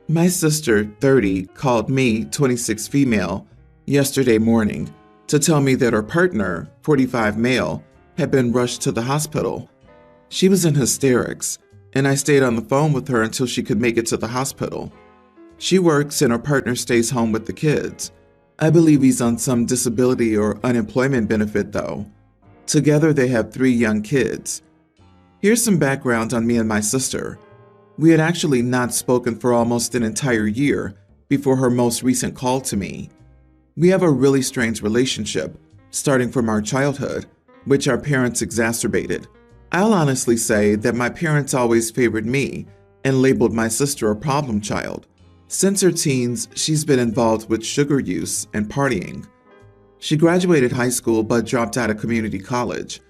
My sister, 30, called me, 26 female, yesterday morning to tell me that her partner, 45 male, had been rushed to the hospital. She was in hysterics, and I stayed on the phone with her until she could make it to the hospital. She works and her partner stays home with the kids. I believe he's on some disability or unemployment benefit though. Together they have 3 young kids. Here's some background on me and my sister. We had actually not spoken for almost an entire year before her most recent call to me. We have a really strange relationship, starting from our childhood, which our parents exacerbated. I'll honestly say that my parents always favored me and labeled my sister a problem child. Since her teens, she's been involved with sugar use and partying. She graduated high school but dropped out of community college.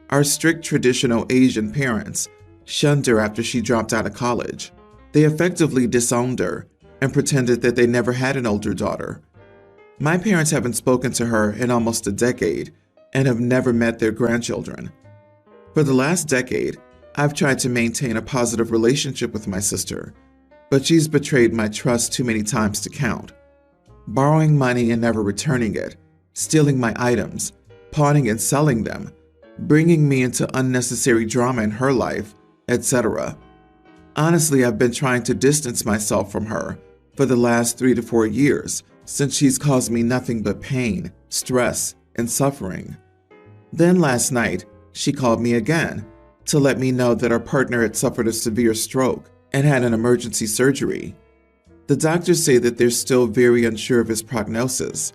Our strict traditional Asian parents shunned her after she dropped out of college. They effectively disowned her and pretended that they never had an older daughter. My parents haven't spoken to her in almost a decade and have never met their grandchildren. For the last decade, I've tried to maintain a positive relationship with my sister, but she's betrayed my trust too many times to count. Borrowing money and never returning it, stealing my items, pawning and selling them, bringing me into unnecessary drama in her life, etc. Honestly, I've been trying to distance myself from her for the last 3 to 4 years since she's caused me nothing but pain, stress, and suffering. Then last night, she called me again to let me know that her partner had suffered a severe stroke and had an emergency surgery. The doctors say that they're still very unsure of his prognosis.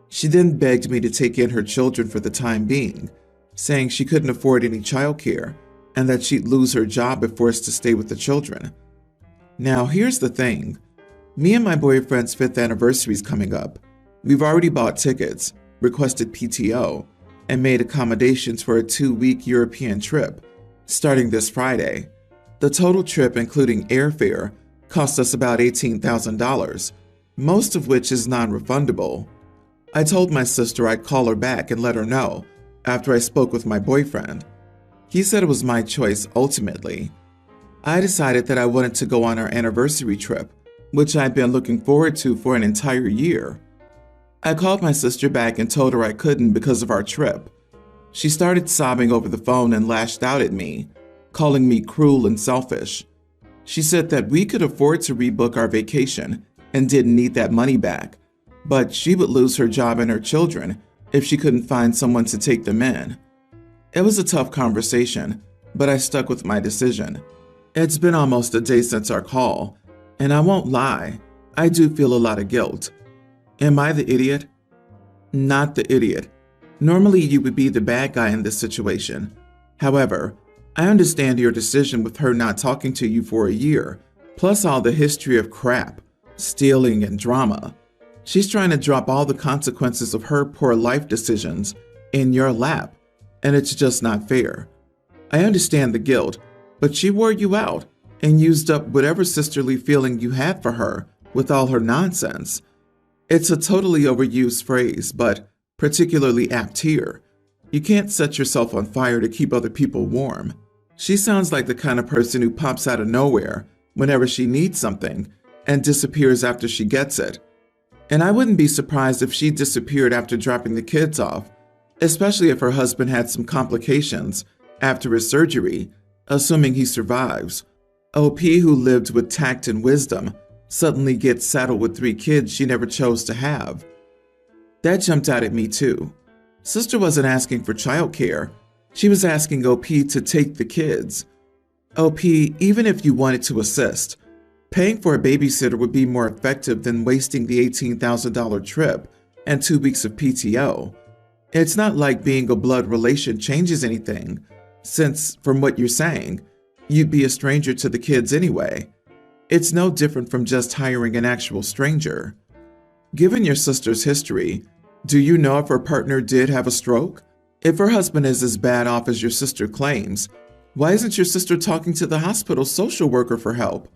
She then begged me to take in her children for the time being, saying she couldn't afford any childcare and that she'd lose her job if forced to stay with the children. Now, here's the thing. Me and my boyfriend's 5th anniversary is coming up. We've already bought tickets, requested PTO, and made accommodations for a 2-week European trip, starting this Friday. The total trip, including airfare, cost us about $18,000, most of which is non-refundable. I told my sister I'd call her back and let her know after I spoke with my boyfriend. He said it was my choice ultimately. I decided that I wanted to go on our anniversary trip, which I'd been looking forward to for an entire year. I called my sister back and told her I couldn't because of our trip. She started sobbing over the phone and lashed out at me, calling me cruel and selfish. She said that we could afford to rebook our vacation and didn't need that money back, but she would lose her job and her children if she couldn't find someone to take them in. It was a tough conversation, but I stuck with my decision. It's been almost a day since our call, and I won't lie, I do feel a lot of guilt. Am I the idiot? Not the idiot. Normally you would be the bad guy in this situation. However, I understand your decision with her not talking to you for a year, plus all the history of crap, stealing, and drama. She's trying to drop all the consequences of her poor life decisions in your lap, and it's just not fair. I understand the guilt, but she wore you out and used up whatever sisterly feeling you had for her with all her nonsense. It's a totally overused phrase, but particularly apt here. You can't set yourself on fire to keep other people warm. She sounds like the kind of person who pops out of nowhere whenever she needs something and disappears after she gets it. And I wouldn't be surprised if she disappeared after dropping the kids off, especially if her husband had some complications after his surgery, assuming he survives. OP, who lived with tact and wisdom, suddenly gets saddled with 3 kids she never chose to have. That jumped out at me too. Sister wasn't asking for childcare. She was asking OP to take the kids. OP, even if you wanted to assist, paying for a babysitter would be more effective than wasting the $18,000 trip and 2 weeks of PTO. It's not like being a blood relation changes anything, since, from what you're saying, you'd be a stranger to the kids anyway. It's no different from just hiring an actual stranger. Given your sister's history, do you know if her partner did have a stroke? If her husband is as bad off as your sister claims, why isn't your sister talking to the hospital social worker for help?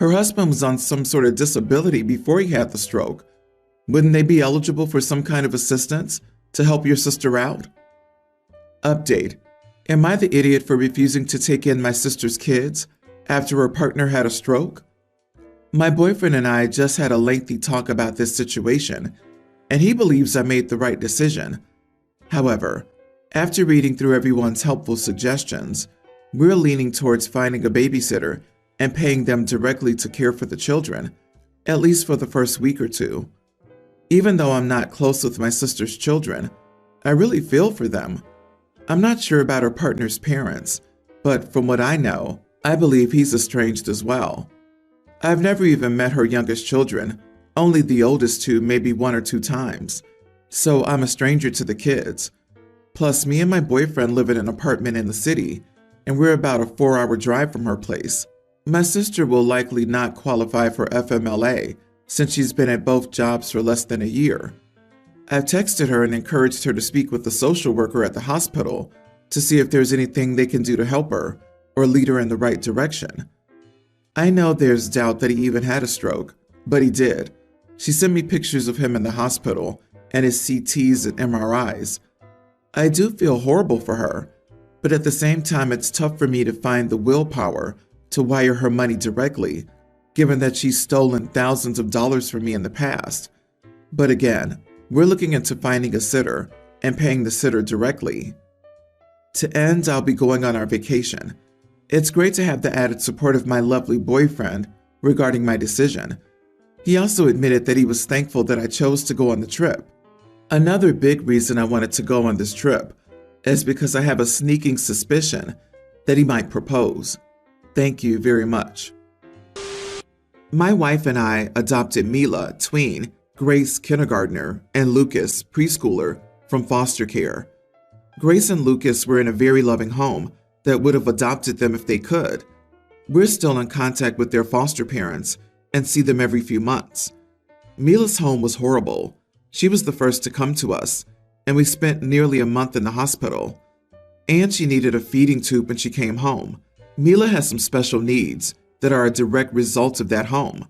Her husband was on some sort of disability before he had the stroke. Wouldn't they be eligible for some kind of assistance to help your sister out? Update. Am I the idiot for refusing to take in my sister's kids after her partner had a stroke? My boyfriend and I just had a lengthy talk about this situation, and he believes I made the right decision. However, after reading through everyone's helpful suggestions, we're leaning towards finding a babysitter and paying them directly to care for the children, at least for the first week or two. Even though I'm not close with my sister's children, I really feel for them. I'm not sure about her partner's parents, but from what I know, I believe he's estranged as well. I've never even met her youngest children, only the oldest two maybe 1 or 2 times, so I'm a stranger to the kids. Plus, me and my boyfriend live in an apartment in the city, and we're about a 4-hour drive from her place. My sister will likely not qualify for FMLA since she's been at both jobs for less than a year. I've texted her and encouraged her to speak with the social worker at the hospital to see if there's anything they can do to help her or lead her in the right direction. I know there's doubt that he even had a stroke, but he did. She sent me pictures of him in the hospital and his CTs and MRIs. I do feel horrible for her, but at the same time it's tough for me to find the willpower to wire her money directly, given that she's stolen thousands of dollars from me in the past. But again, we're looking into finding a sitter and paying the sitter directly. To end, I'll be going on our vacation. It's great to have the added support of my lovely boyfriend regarding my decision. He also admitted that he was thankful that I chose to go on the trip. Another big reason I wanted to go on this trip is because I have a sneaking suspicion that he might propose. Thank you very much. My wife and I adopted Mila, tween, Grace, kindergartner, and Lucas, preschooler, from foster care. Grace and Lucas were in a very loving home that would have adopted them if they could. We're still in contact with their foster parents and see them every few months. Mila's home was horrible. She was the first to come to us, and we spent nearly a month in the hospital. And she needed a feeding tube when she came home. Mila has some special needs that are a direct result of that home.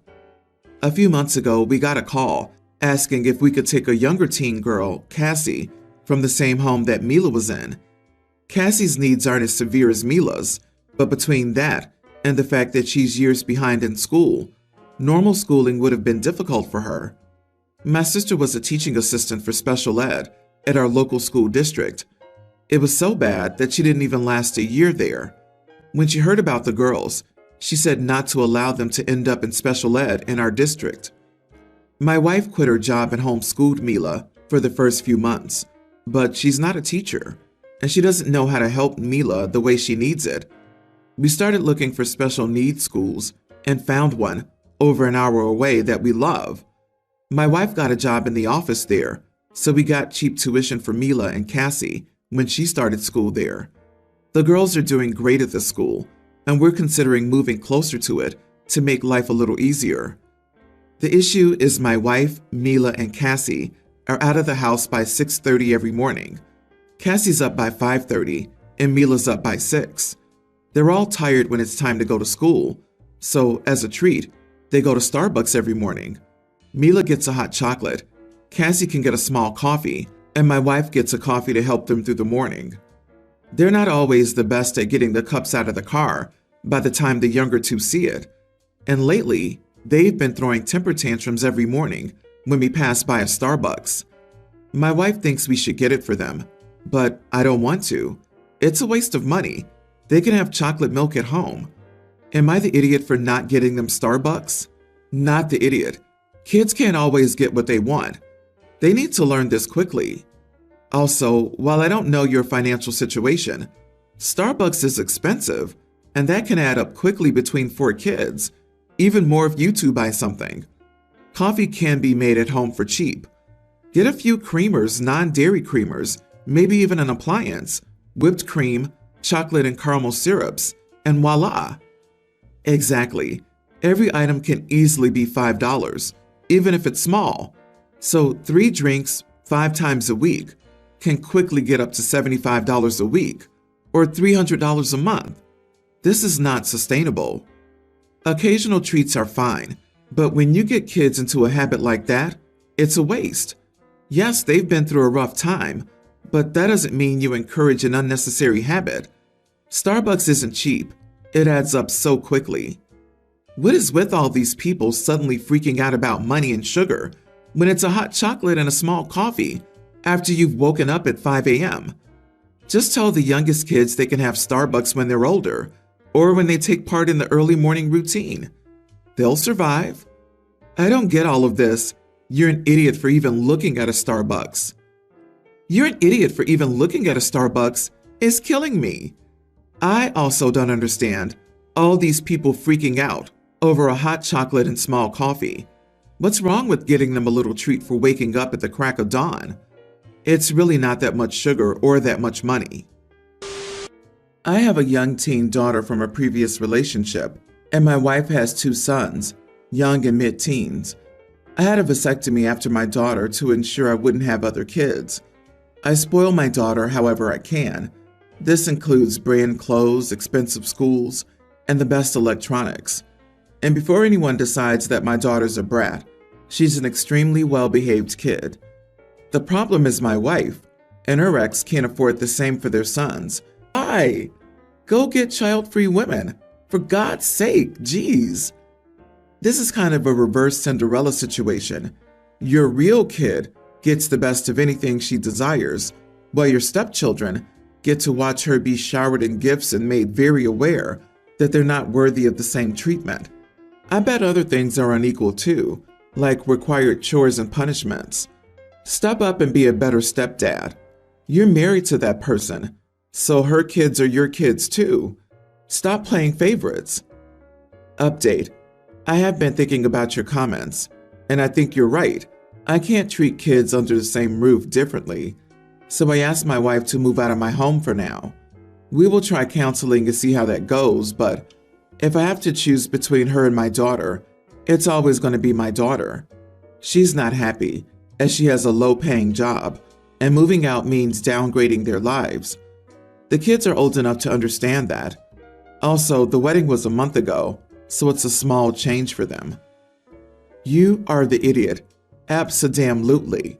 A few months ago, we got a call asking if we could take a younger teen girl, Cassie, from the same home that Mila was in. Cassie's needs aren't as severe as Mila's, but between that and the fact that she's years behind in school, normal schooling would have been difficult for her. My sister was a teaching assistant for special ed at our local school district. It was so bad that she didn't even last a year there. When she heard about the girls, she said not to allow them to end up in special ed in our district. My wife quit her job and homeschooled Mila for the first few months, but she's not a teacher, and she doesn't know how to help Mila the way she needs it. We started looking for special needs schools and found one over an hour away that we love. My wife got a job in the office there, so we got cheap tuition for Mila and Cassie when she started school there. The girls are doing great at the school, and we're considering moving closer to it to make life a little easier. The issue is my wife, Mila, and Cassie are out of the house by 6:30 every morning. Cassie's up by 5:30, and Mila's up by 6. They're all tired when it's time to go to school, so as a treat, they go to Starbucks every morning. Mila gets a hot chocolate, Cassie can get a small coffee, and my wife gets a coffee to help them through the morning. They're not always the best at getting the cups out of the car by the time the younger two see it, and lately, they've been throwing temper tantrums every morning when we pass by a Starbucks. My wife thinks we should get it for them, but I don't want to. It's a waste of money. They can have chocolate milk at home. Am I the idiot for not getting them Starbucks? Not the idiot. Kids can't always get what they want. They need to learn this quickly. Also, while I don't know your financial situation, Starbucks is expensive, and that can add up quickly between 4 kids, even more if you two buy something. Coffee can be made at home for cheap. Get a few creamers, non-dairy creamers, maybe even an appliance, whipped cream, chocolate and caramel syrups, and voila! Exactly. Every item can easily be $5, even if it's small. So 3 drinks 5 times a week can quickly get up to $75 a week, or $300 a month. This is not sustainable. Occasional treats are fine, but when you get kids into a habit like that, it's a waste. Yes, they've been through a rough time, but that doesn't mean you encourage an unnecessary habit. Starbucks isn't cheap. It adds up so quickly. What is with all these people suddenly freaking out about money and sugar when it's a hot chocolate and a small coffee after you've woken up at 5 a.m.? Just tell the youngest kids they can have Starbucks when they're older or when they take part in the early morning routine. They'll survive. I don't get all of this. You're an idiot for even looking at a Starbucks. You're an idiot for even looking at a Starbucks is killing me. I also don't understand all these people freaking out over a hot chocolate and small coffee. What's wrong with getting them a little treat for waking up at the crack of dawn? It's really not that much sugar or that much money. I have a young teen daughter from a previous relationship, and my wife has 2 sons, young and mid-teens. I had a vasectomy after my daughter to ensure I wouldn't have other kids. I spoil my daughter however I can. This includes brand clothes, expensive schools, and the best electronics. And before anyone decides that my daughter's a brat, she's an extremely well-behaved kid. The problem is my wife, and her ex can't afford the same for their sons. Why? Go get child-free women. For God's sake, geez. This is kind of a reverse Cinderella situation. Your real kid gets the best of anything she desires, while your stepchildren get to watch her be showered in gifts and made very aware that they're not worthy of the same treatment. I bet other things are unequal too, like required chores and punishments. Step up and be a better stepdad. You're married to that person, so her kids are your kids too. Stop playing favorites. Update. I have been thinking about your comments, and I think you're right. I can't treat kids under the same roof differently, so I asked my wife to move out of my home for now. We will try counseling and see how that goes, but if I have to choose between her and my daughter, it's always going to be my daughter. She's not happy, as she has a low-paying job, and moving out means downgrading their lives. The kids are old enough to understand that. Also, the wedding was a month ago, so it's a small change for them. You are the idiot. Abso-damn-lutely.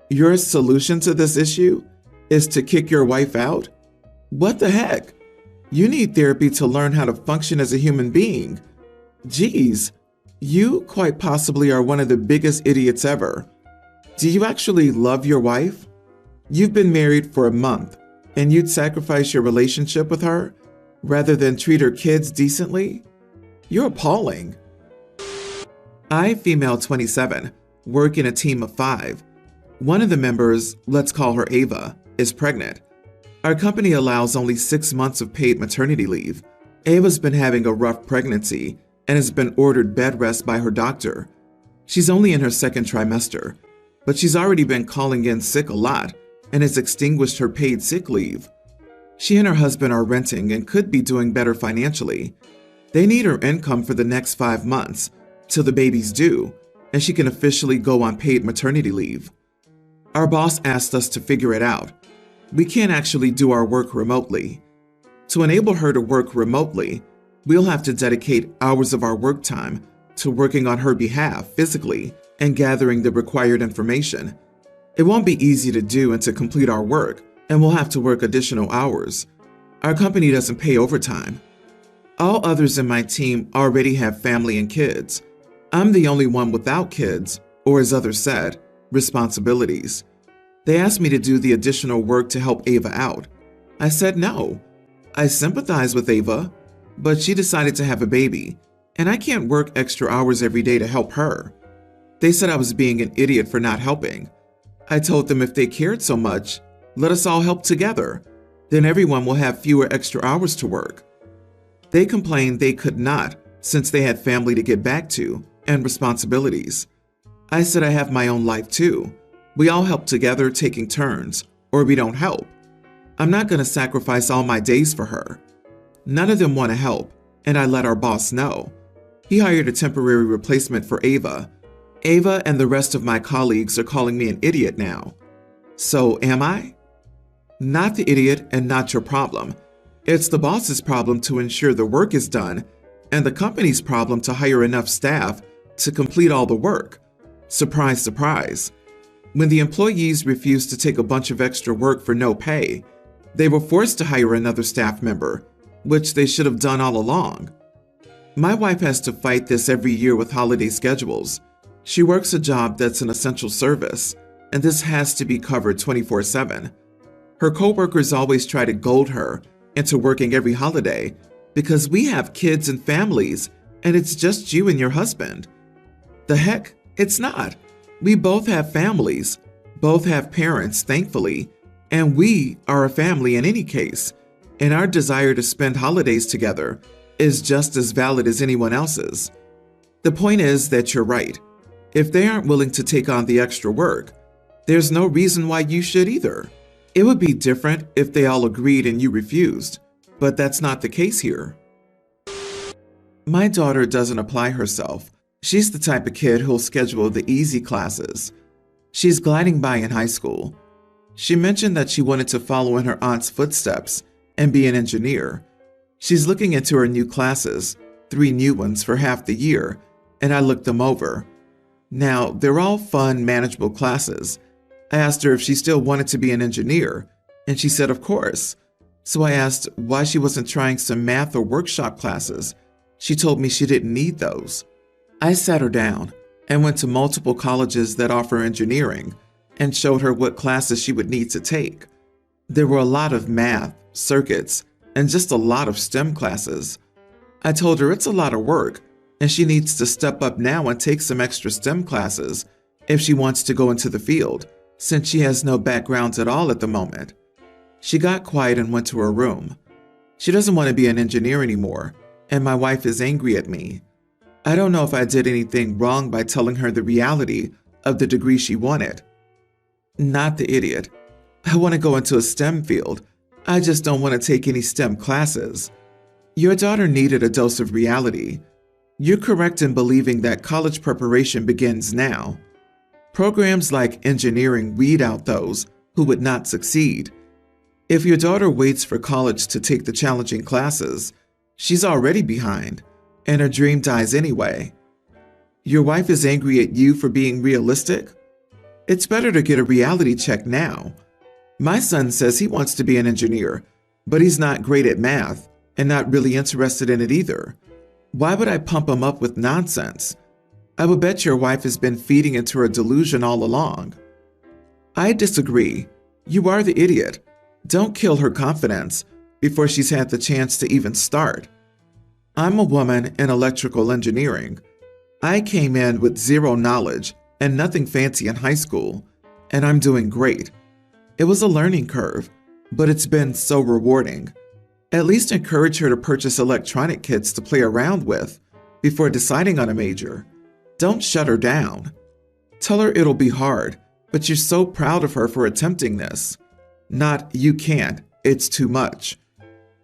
Your solution to this issue is to kick your wife out? What the heck? You need therapy to learn how to function as a human being. Geez, you quite possibly are one of the biggest idiots ever. Do you actually love your wife? You've been married for a month, and you'd sacrifice your relationship with her rather than treat her kids decently? You're appalling. I, female 27, work in a team of 5. One of the members, let's call her Ava, is pregnant. Our company allows only 6 months of paid maternity leave. Ava's been having a rough pregnancy and has been ordered bed rest by her doctor. She's only in her 2nd trimester, but she's already been calling in sick a lot and has extinguished her paid sick leave. She and her husband are renting and could be doing better financially. They need her income for the next 5 months till the baby's due, and she can officially go on paid maternity leave. Our boss asked us to figure it out. We can't actually do our work remotely. To enable her to work remotely, we'll have to dedicate hours of our work time to working on her behalf physically and gathering the required information. It won't be easy to do and to complete our work, and we'll have to work additional hours. Our company doesn't pay overtime. All others in my team already have family and kids. I'm the only one without kids, or as others said, responsibilities. They asked me to do the additional work to help Ava out. I said no. I sympathize with Ava, but she decided to have a baby, and I can't work extra hours every day to help her. They said I was being an idiot for not helping. I told them if they cared so much, let us all help together. Then everyone will have fewer extra hours to work. They complained they could not since they had family to get back to and responsibilities. I said I have my own life too. We all help together taking turns, or we don't help. I'm not going to sacrifice all my days for her. None of them want to help, and I let our boss know. He hired a temporary replacement for Ava. Ava and the rest of my colleagues are calling me an idiot now. So am I? Not the idiot and not your problem. It's the boss's problem to ensure the work is done, and the company's problem to hire enough staff to complete all the work. Surprise, surprise. When the employees refused to take a bunch of extra work for no pay, they were forced to hire another staff member, which they should have done all along. My wife has to fight this every year with holiday schedules. She works a job that's an essential service, and this has to be covered 24/7. Her coworkers always try to goad her into working every holiday because we have kids and families, and it's just you and your husband. The heck, it's not. We both have families, both have parents, thankfully, and we are a family in any case, and our desire to spend holidays together is just as valid as anyone else's. The point is that you're right. If they aren't willing to take on the extra work, there's no reason why you should either. It would be different if they all agreed and you refused, but that's not the case here. My daughter doesn't apply herself. She's the type of kid who'll schedule the easy classes. She's gliding by in high school. She mentioned that she wanted to follow in her aunt's footsteps and be an engineer. She's looking into her new classes, 3 new ones for half the year, and I looked them over. Now, they're all fun, manageable classes. I asked her if she still wanted to be an engineer, and she said of course. So I asked why she wasn't trying some math or workshop classes. She told me she didn't need those. I sat her down and went to multiple colleges that offer engineering and showed her what classes she would need to take. There were a lot of math, circuits, and just a lot of STEM classes. I told her it's a lot of work, and she needs to step up now and take some extra STEM classes if she wants to go into the field, since she has no background at all at the moment. She got quiet and went to her room. She doesn't want to be an engineer anymore, and my wife is angry at me. I don't know if I did anything wrong by telling her the reality of the degree she wanted. Not the idiot. I want to go into a STEM field. I just don't want to take any STEM classes. Your daughter needed a dose of reality. You're correct in believing that college preparation begins now. Programs like engineering weed out those who would not succeed. If your daughter waits for college to take the challenging classes, she's already behind, and her dream dies anyway. Your wife is angry at you for being realistic? It's better to get a reality check now. My son says he wants to be an engineer, but he's not great at math and not really interested in it either. Why would I pump him up with nonsense? I would bet your wife has been feeding into her delusion all along. I disagree. You are the idiot. Don't kill her confidence before she's had the chance to even start. I'm a woman in electrical engineering. I came in with zero knowledge and nothing fancy in high school, and I'm doing great. It was a learning curve, but it's been so rewarding. At least encourage her to purchase electronic kits to play around with before deciding on a major. Don't shut her down. Tell her it'll be hard, but you're so proud of her for attempting this. Not, you can't, it's too much.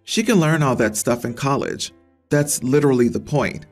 She can learn all that stuff in college. That's literally the point.